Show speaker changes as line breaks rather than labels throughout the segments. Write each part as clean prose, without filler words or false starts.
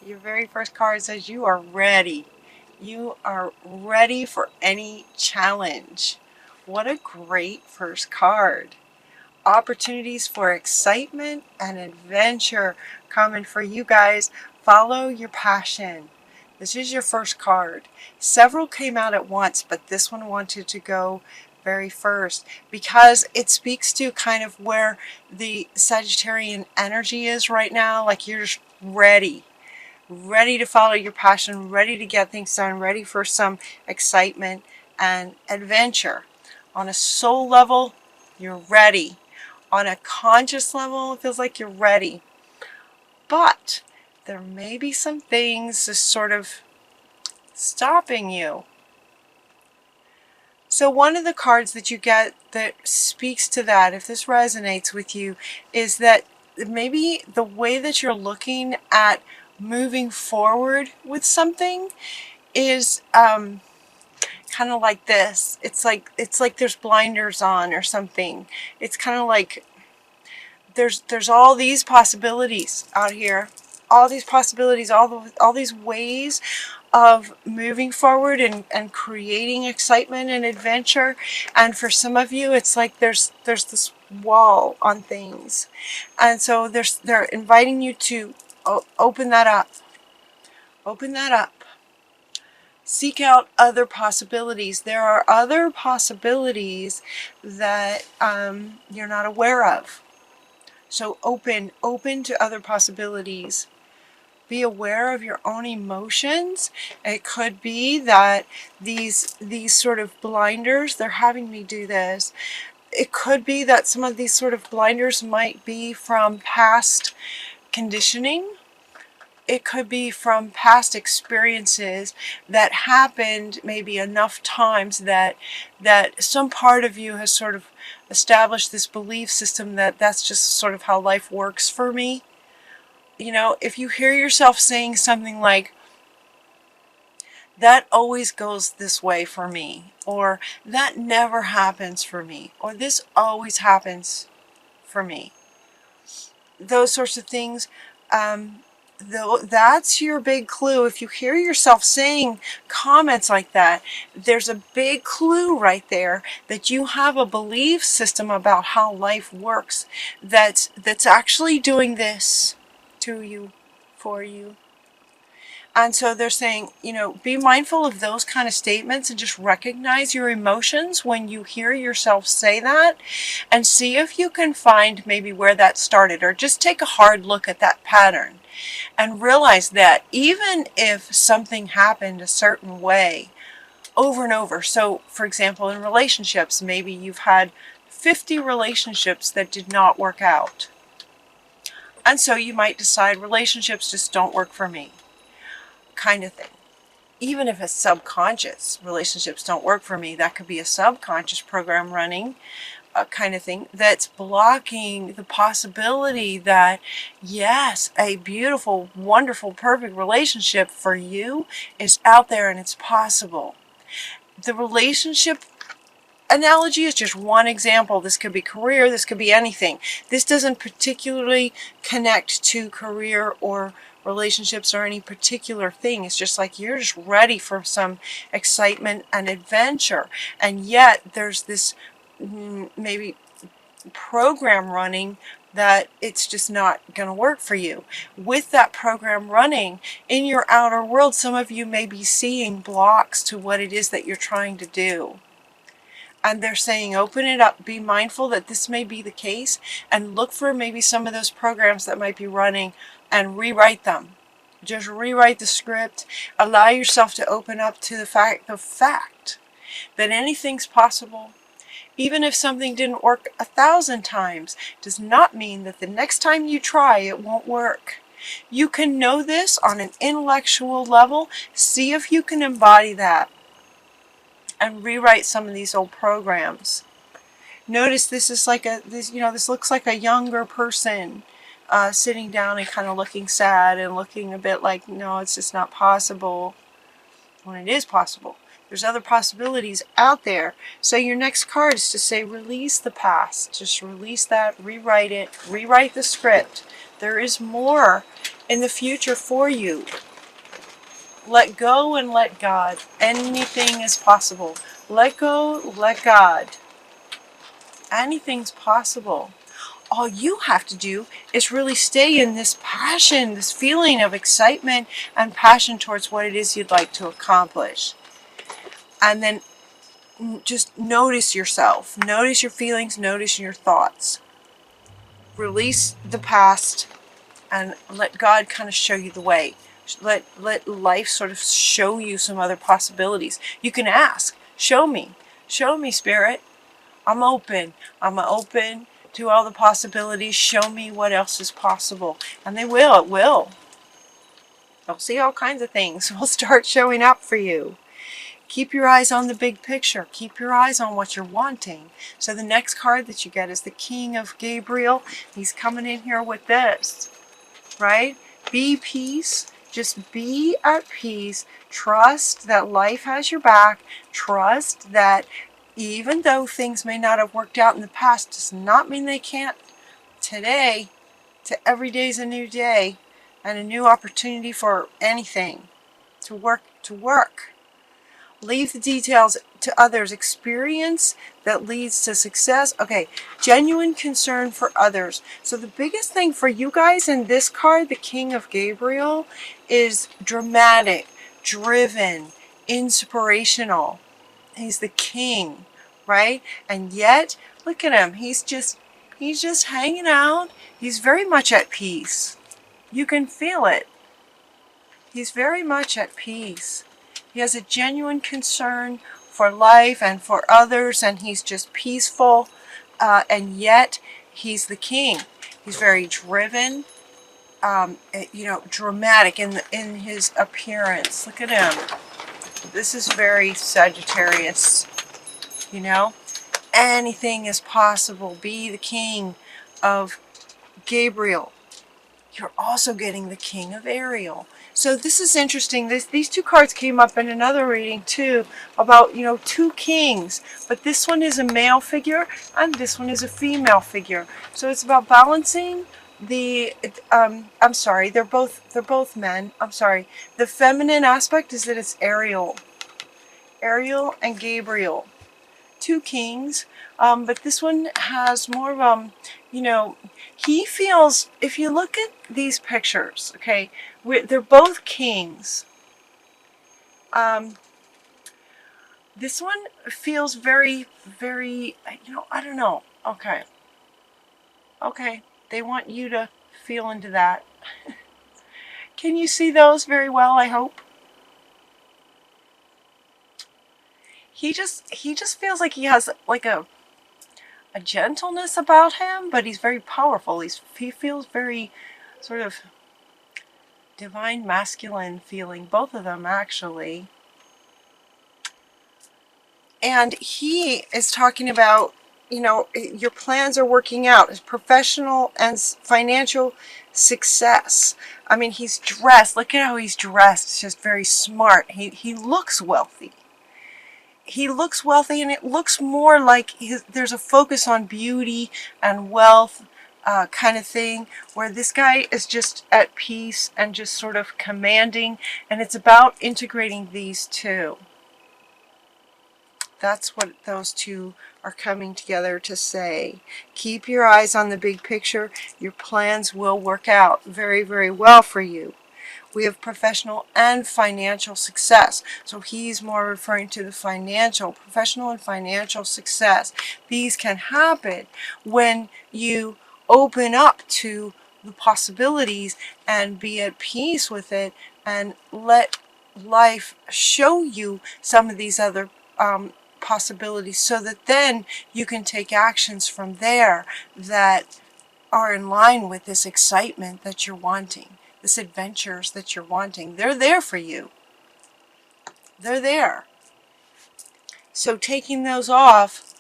Your very first card says you are ready. You are ready for any challenge. What a great first card. Opportunities for excitement and adventure coming for you guys. Follow your passion. This is your first card. Several came out at once, but this one wanted to go very first because it speaks to kind of where the Sagittarian energy is right now. Like you're just ready to follow your passion, ready to get things done, ready for some excitement and adventure. On a soul level, you're ready. On a conscious level, it feels like you're ready. But there may be some things just sort of stopping you. So one of the cards that you get that speaks to that, if this resonates with you, is that maybe the way that you're looking at moving forward with something is kind of like this. It's like there's blinders on or something. It's kind of like there's all these possibilities out here, all these possibilities, all these ways of moving forward and creating excitement and adventure. And for some of you, it's like there's this wall on things, and so they're inviting you to open that up. Open that up. Seek out other possibilities. There are other possibilities that you're not aware of. So open to other possibilities. Be aware of your own emotions. It could be that these sort of blinders, they're having me do this. It could be that some of these sort of blinders might be from past conditioning. It could be from past experiences that happened maybe enough times that some part of you has sort of established this belief system that that's just sort of how life works for me. You know, if you hear yourself saying something like, that always goes this way for me, or that never happens for me, or this always happens for me, those sorts of things, though, that's your big clue. If you hear yourself saying comments like that, there's a big clue right there that you have a belief system about how life works that's actually doing this to you, for you. And so they're saying, you know, be mindful of those kind of statements and just recognize your emotions when you hear yourself say that, and see if you can find maybe where that started, or just take a hard look at that pattern and realize that even if something happened a certain way over and over, so for example, in relationships, maybe you've had 50 relationships that did not work out. And so you might decide relationships just don't work for me, kind of thing. Even if it's subconscious, relationships don't work for me, that could be a subconscious program running, kind of thing, that's blocking the possibility that, yes, a beautiful, wonderful, perfect relationship for you is out there and it's possible. The relationship analogy is just one example. This could be career, this could be anything. This doesn't particularly connect to career or relationships or any particular thing. It's just like you're just ready for some excitement and adventure, and yet there's this maybe program running that it's just not going to work for you. With that program running in your outer world, some of you may be seeing blocks to what it is that you're trying to do. And they're saying, open it up, be mindful that this may be the case, and look for maybe some of those programs that might be running and rewrite them. Just rewrite the script. Allow yourself to open up to the fact that anything's possible. Even if something didn't work 1,000 times, does not mean that the next time you try it won't work. You can know this on an intellectual level. See if you can embody that and rewrite some of these old programs. Notice this is like this looks like a younger person sitting down and kind of looking sad and looking a bit like, no, it's just not possible, when it is possible. There's other possibilities out there. So your next card is to say, release the past. Just release that, rewrite it, rewrite the script. There is more in the future for you. Let go and let God. Anything is possible. Let go, let God. Anything's possible. All you have to do is really stay in this passion, this feeling of excitement and passion towards what it is you'd like to accomplish. And then just notice yourself. Notice your feelings, notice your thoughts. Release the past and let God kind of show you the way. Let life sort of show you some other possibilities. You can ask, show me, Spirit. I'm open to all the possibilities. Show me what else is possible. And they will, it will. You'll see all kinds of things will start showing up for you. Keep your eyes on the big picture. Keep your eyes on what you're wanting. So the next card that you get is the King of Gabriel. He's coming in here with this, right? Be peace. Just be at peace. Trust that life has your back. Trust that even though things may not have worked out in the past, does not mean they can't today. Every day is a new day and a new opportunity for anything to work. Leave the details to others. Experience that leads to success. Okay, genuine concern for others. So the biggest thing for you guys in this card, the King of Gabriel, is dramatic, driven, inspirational. He's the king, right? And yet, look at him. He's just hanging out. He's very much at peace. You can feel it. He's very much at peace. He has a genuine concern for life and for others, and he's just peaceful, and yet he's the king. He's very driven, dramatic in his appearance. Look at him. This is very Sagittarius, Anything is possible. Be the King of Gabriel. You're also getting the King of Ariel. So this is interesting. These two cards came up in another reading too about, two kings. But this one is a male figure and this one is a female figure. So it's about balancing they're both men. I'm sorry. The feminine aspect is that it's Ariel. Ariel and Gabriel. Two kings. But this one has more of, he feels, if you look at these pictures, okay, they're both kings. This one feels very, very, I don't know. Okay, they want you to feel into that. Can you see those very well, I hope? He just feels like he has like a gentleness about him, but he's very powerful. He feels very sort of divine masculine feeling, both of them actually. And he is talking about, your plans are working out. His professional and financial success. I mean, he's dressed. Look at how he's dressed. It's just very smart. He looks wealthy. He looks wealthy, and it looks more like there's a focus on beauty and wealth kind of thing, where this guy is just at peace and just sort of commanding, and it's about integrating these two. That's what those two are coming together to say. Keep your eyes on the big picture. Your plans will work out very, very well for you. We have professional and financial success. So he's more referring to the professional and financial success. These can happen when you open up to the possibilities and be at peace with it and let life show you some of these other possibilities, so that then you can take actions from there that are in line with this excitement that you're wanting. This adventures that you're wanting. They're there for you. They're there. So taking those off,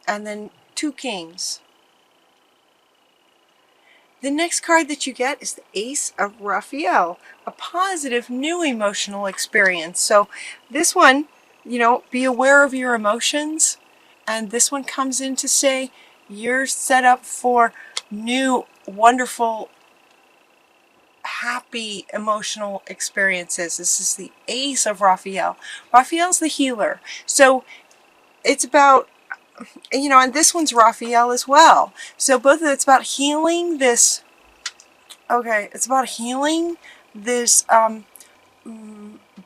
and then two kings. The next card that you get is the Ace of Raphael, a positive new emotional experience. So this one, be aware of your emotions. And this one comes in to say you're set up for new, wonderful, happy emotional experiences. This is the Ace of Raphael. Raphael's the healer. So it's about, you know, and this one's Raphael as well. So both of it's about healing this, okay, it's about healing this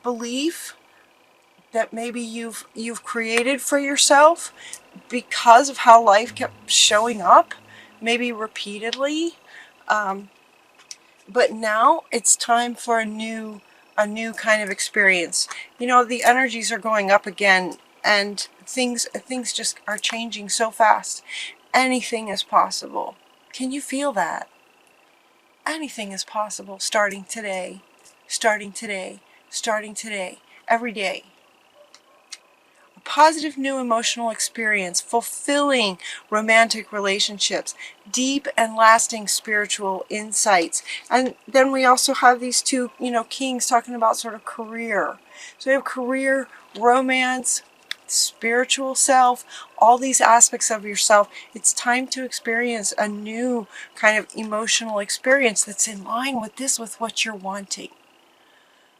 belief that maybe you've created for yourself because of how life kept showing up, maybe repeatedly. But now it's time for a new kind of experience. You know, the energies are going up again, and things just are changing so fast. Anything is possible. Can you feel that? Anything is possible starting today, starting today, starting today, every day. A positive new emotional experience, fulfilling romantic relationships, deep and lasting spiritual insights. And then we also have these two, you know, kings talking about sort of career. So we have career, romance, spiritual self, all these aspects of yourself. It's time to experience a new kind of emotional experience that's in line with this, with what you're wanting.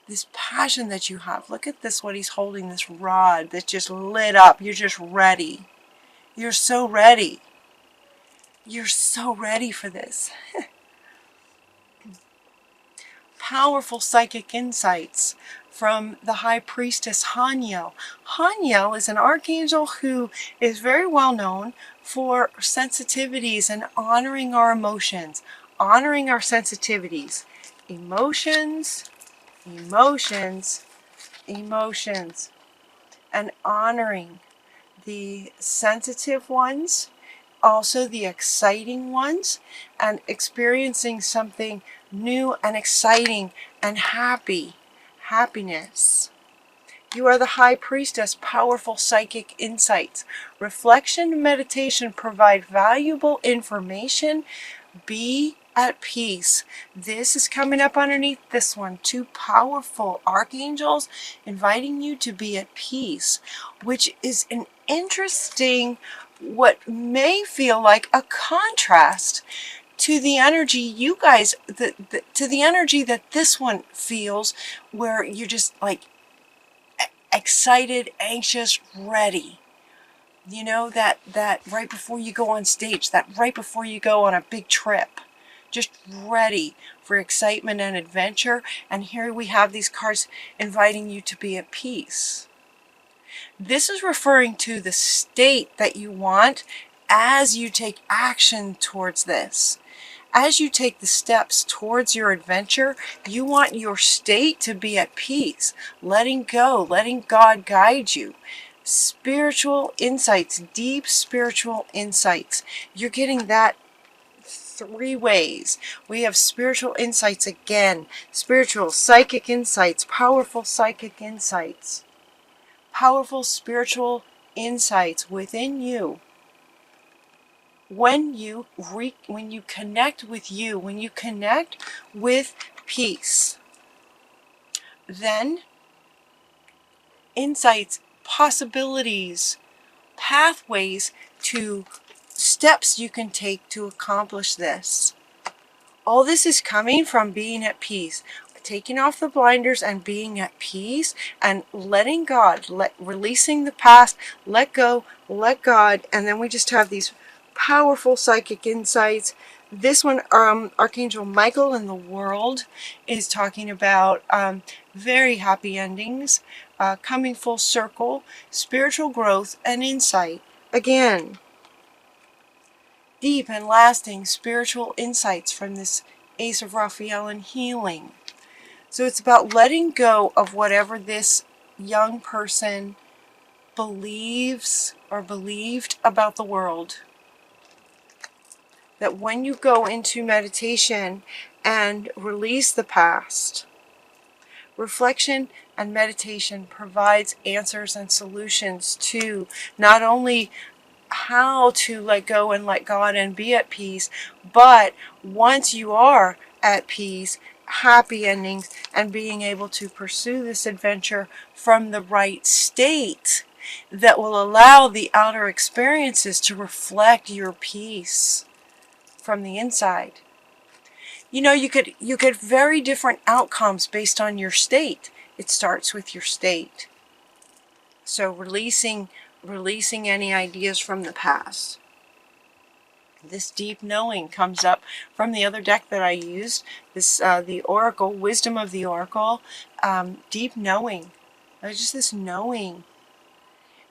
This passion that you have. Look at this, what he's holding, this rod that's just lit up. You're just ready. You're so ready. You're so ready for this. Powerful psychic insights from the High Priestess Haniel. Haniel is an archangel who is very well known for sensitivities and honoring our emotions, honoring our sensitivities. Emotions, emotions, emotions, and honoring the sensitive ones, also the exciting ones, and experiencing something new and exciting and happiness. You are the High Priestess, powerful psychic insights. Reflection and meditation provide valuable information. Be at peace. This is coming up underneath this one. Two powerful archangels inviting you to be at peace, which is an interesting, what may feel like a contrast to the energy you guys, to the energy that this one feels, where you're just like excited, anxious, ready. You know, that right before you go on stage, that right before you go on a big trip, just ready for excitement and adventure. And here we have these cards inviting you to be at peace. This is referring to the state that you want as you take action towards this. As you take the steps towards your adventure, you want your state to be at peace, letting go, letting God guide you. Spiritual insights, deep spiritual insights. You're getting that three ways. We have spiritual insights again, spiritual psychic insights, powerful psychic insights, powerful spiritual insights within you. When you connect with you, when you connect with peace, then insights, possibilities, pathways to steps you can take to accomplish this. All this is coming from being at peace, taking off the blinders and being at peace and letting God, releasing the past, let go, let God, and then we just have these powerful psychic insights. This one, Archangel Michael in the world is talking about very happy endings, coming full circle, spiritual growth and insight. Again, deep and lasting spiritual insights from this Ace of Raphael and healing. So it's about letting go of whatever this young person believes or believed about the world. That when you go into meditation and release the past, reflection and meditation provides answers and solutions to not only how to let go and let God and be at peace, but once you are at peace, happy endings, and being able to pursue this adventure from the right state that will allow the outer experiences to reflect your peace from the inside. You know, you get very different outcomes based on your state. It starts with your state. So releasing any ideas from the past. This deep knowing comes up from the other deck that I used. This the Oracle, Wisdom of the Oracle. Deep knowing. There's just this knowing.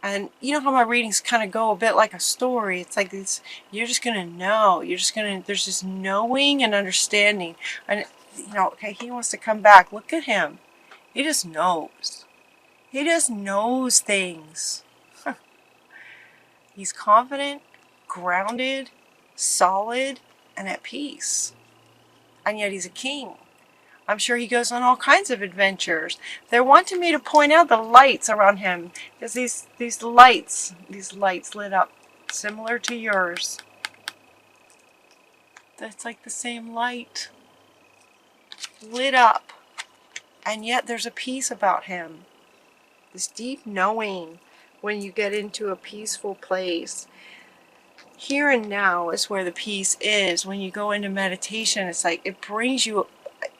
And you know how my readings kind of go a bit like a story. It's like this, you're just going to know. You're just going to, there's this knowing and understanding. And, you know, okay, he wants to come back. Look at him. He just knows. He just knows things. He's confident, grounded, solid, and at peace. And yet he's a king. I'm sure he goes on all kinds of adventures. They're wanting me to point out the lights around him. There's these lights lit up, similar to yours. That's like the same light, lit up. And yet there's a peace about him. This deep knowing when you get into a peaceful place. Here and now is where the peace is. When you go into meditation, it's like it brings you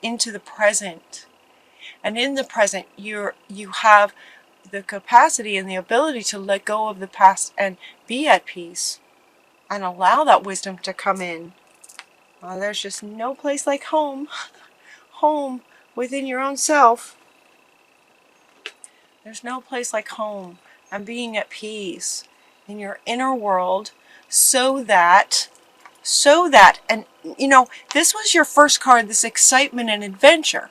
into the present. And in the present, you have the capacity and the ability to let go of the past and be at peace and allow that wisdom to come in. There's just no place like home. Home within your own self. There's no place like home and being at peace in your inner world so that, and you know, this was your first card, this excitement and adventure.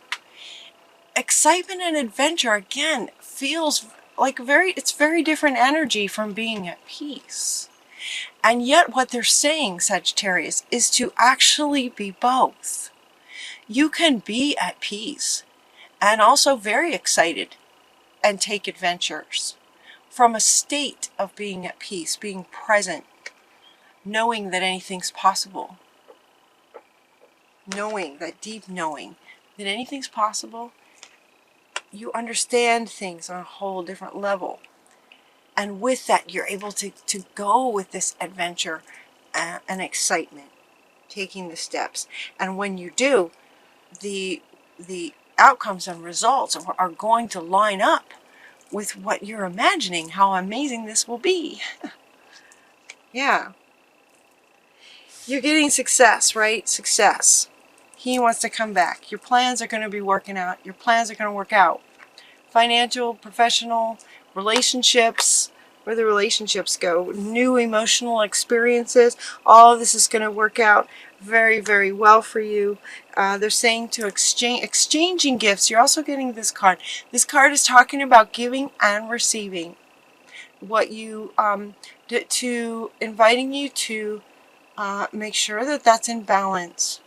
Excitement and adventure, again, feels like it's very different energy from being at peace. And yet what they're saying, Sagittarius, is to actually be both. You can be at peace and also very excited and take adventures from a state of being at peace, being present, knowing that anything's possible. Knowing, that deep knowing that anything's possible. You understand things on a whole different level. And with that, you're able to go with this adventure and excitement, taking the steps. And when you do, the outcomes and results are going to line up with what you're imagining, how amazing this will be. Yeah. You're getting success, right? Success. He wants to come back. Your plans are going to be working out. Your plans are going to work out. Financial, professional, relationships, where the relationships go, new emotional experiences, all of this is going to work out very, very well for you. They're saying to exchanging gifts. You're also getting this card. This card is talking about giving and receiving. What you, inviting you to make sure that that's in balance.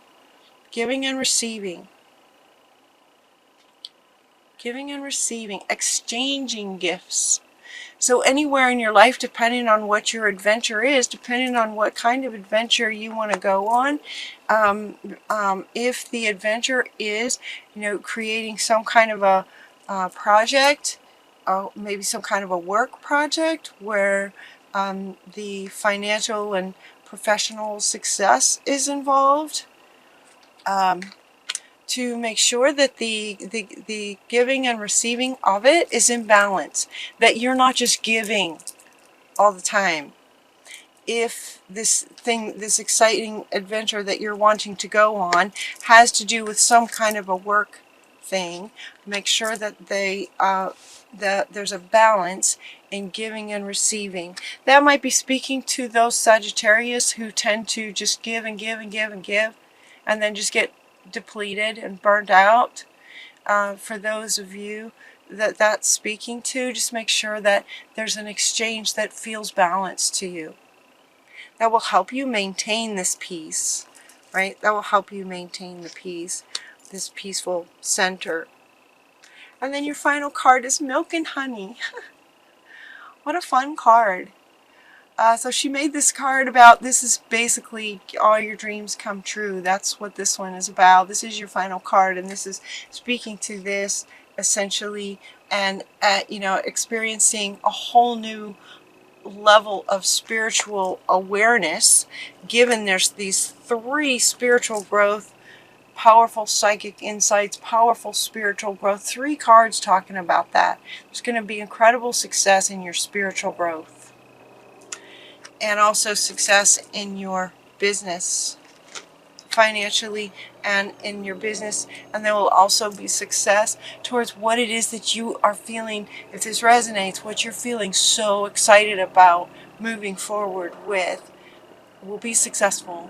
Giving and receiving. Giving and receiving. Exchanging gifts. So anywhere in your life, depending on what your adventure is, depending on what kind of adventure you want to go on, if the adventure is, you know, creating some kind of a project, maybe some kind of a work project where the financial and professional success is involved, to make sure that the giving and receiving of it is in balance, that you're not just giving all the time. If this exciting adventure that you're wanting to go on has to do with some kind of a work thing, make sure that that there's a balance in giving and receiving. That might be speaking to those Sagittarius who tend to just give and give and give and give, and then just get depleted and burnt out. For those of you that that's speaking to, just make sure that there's an exchange that feels balanced to you. That will help you maintain this peace, right? That will help you maintain the peace, this peaceful center. And then your final card is Milk and Honey. What a fun card. So she made this card about, this is basically all your dreams come true. That's what this one is about. This is your final card, and this is speaking to this essentially, and you know, experiencing a whole new level of spiritual awareness, given there's these 3 spiritual growth powerful psychic insights, powerful spiritual growth. 3 cards talking about that. There's going to be incredible success in your spiritual growth. And also success in your business, financially and in your business. And there will also be success towards what it is that you are feeling. If this resonates, what you're feeling so excited about moving forward with will be successful.